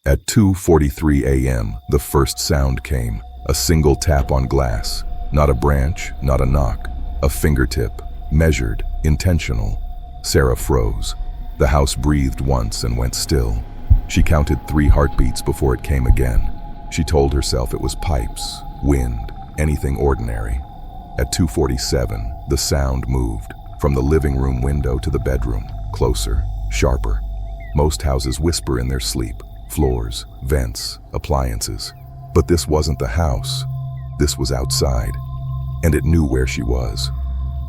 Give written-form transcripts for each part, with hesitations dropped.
At 2:43 a.m., the first sound came, a single tap on glass. Not a branch, not a knock, a fingertip, measured, intentional. Sarah froze. The house breathed once and went still. She counted 3 heartbeats before it came again. She told herself it was pipes, wind, anything ordinary. At 2:47, the sound moved, from the living room window to the bedroom, closer, sharper. Most houses whisper in their sleep, floors, vents, appliances. But this wasn't the house. This was outside, and it knew where she was.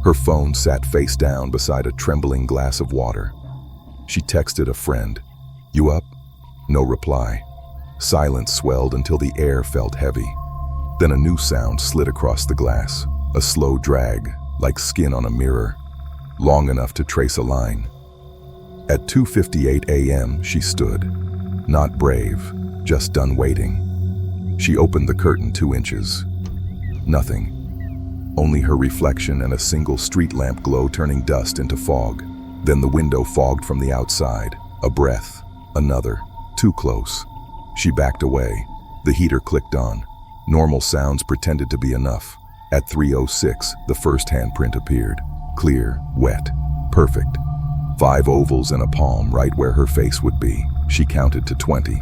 Her phone sat face down beside a trembling glass of water. She texted a friend, "You up?" No reply. Silence swelled until the air felt heavy. Then a new sound slid across the glass, a slow drag, like skin on a mirror, long enough to trace a line. At 2:58 a.m., she stood, not brave, just done waiting. She opened the curtain 2 inches. Nothing. Only her reflection and a single street lamp glow turning dust into fog. Then the window fogged from the outside. A breath, another, too close. She backed away. The heater clicked on. Normal sounds pretended to be enough. At 3:06, the first handprint appeared. Clear, wet, perfect. 5 ovals and a palm right where her face would be. She counted to 20.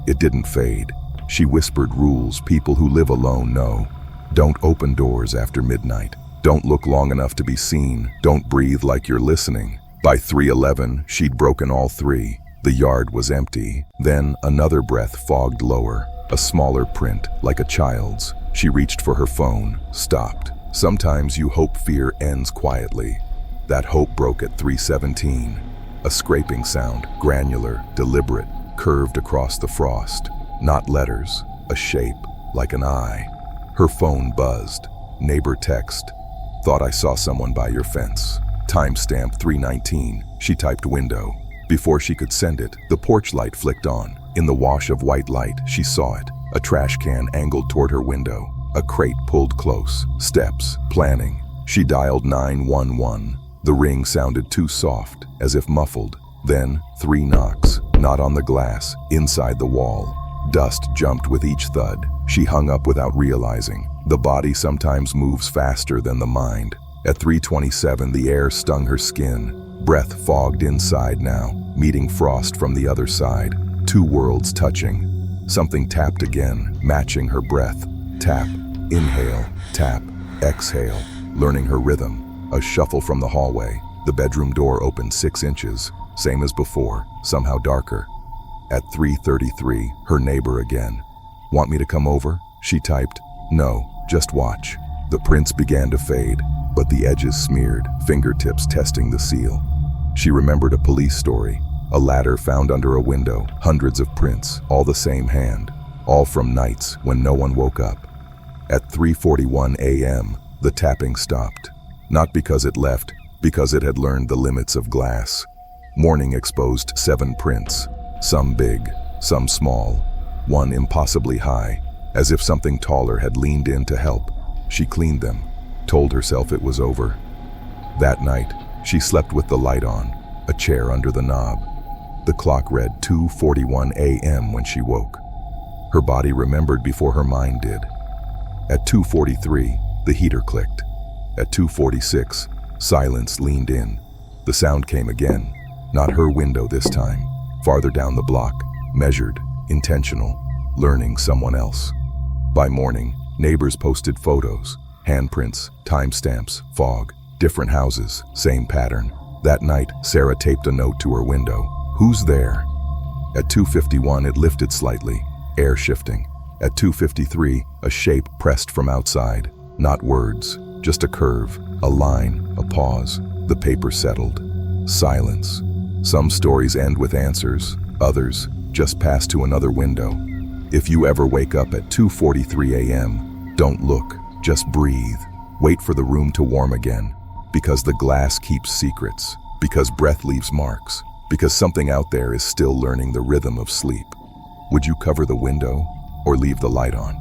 It didn't fade. She whispered rules people who live alone know. Don't open doors after midnight. Don't look long enough to be seen. Don't breathe like you're listening. By 3:11, she'd broken all 3. The yard was empty. Then another breath fogged lower. A smaller print, like a child's. She reached for her phone, stopped. Sometimes you hope fear ends quietly. That hope broke at 3:17. A scraping sound, granular, deliberate, curved across the frost. Not letters, a shape, like an eye. Her phone buzzed. Neighbor text. Thought I saw someone by your fence. Timestamp 3:19. She typed window. Before she could send it, the porch light flicked on. In the wash of white light, she saw it. A trash can angled toward her window. A crate pulled close. Steps, planning. She dialed 911. The ring sounded too soft, as if muffled. Then, 3 knocks. Not on the glass, inside the wall. Dust jumped with each thud. She hung up without realizing. The body sometimes moves faster than the mind. At 3:27, the air stung her skin. Breath fogged inside now, meeting frost from the other side. 2 worlds touching. Something tapped again, matching her breath. Tap, inhale, tap, exhale, learning her rhythm. A shuffle from the hallway. The bedroom door opened 6 inches, same as before, somehow darker. At 3:33, her neighbor again. "Want me to come over?" She typed. "No, just watch." The prints began to fade, but the edges smeared, fingertips testing the seal. She remembered a police story. A ladder found under a window, hundreds of prints, all the same hand, all from nights when no one woke up. At 3:41 a.m., the tapping stopped. Not because it left, because it had learned the limits of glass. Morning exposed 7 prints, some big, some small, one impossibly high, as if something taller had leaned in to help. She cleaned them, told herself it was over. That night, she slept with the light on, a chair under the knob. The clock read 2:41 a.m. when she woke. Her body remembered before her mind did. At 2:43, the heater clicked. At 2:46, silence leaned in. The sound came again, not her window this time, farther down the block, measured, intentional, learning someone else. By morning, neighbors posted photos, handprints, timestamps, fog, different houses, same pattern. That night, Sarah taped a note to her window. "Who's there?" At 2:51, it lifted slightly, air shifting. At 2:53, a shape pressed from outside. Not words, just a curve, a line, a pause. The paper settled. Silence. Some stories end with answers, others just pass to another window. If you ever wake up at 2:43 a.m., don't look, just breathe. Wait for the room to warm again, because the glass keeps secrets, because breath leaves marks, because something out there is still learning the rhythm of sleep. Would you cover the window or leave the light on?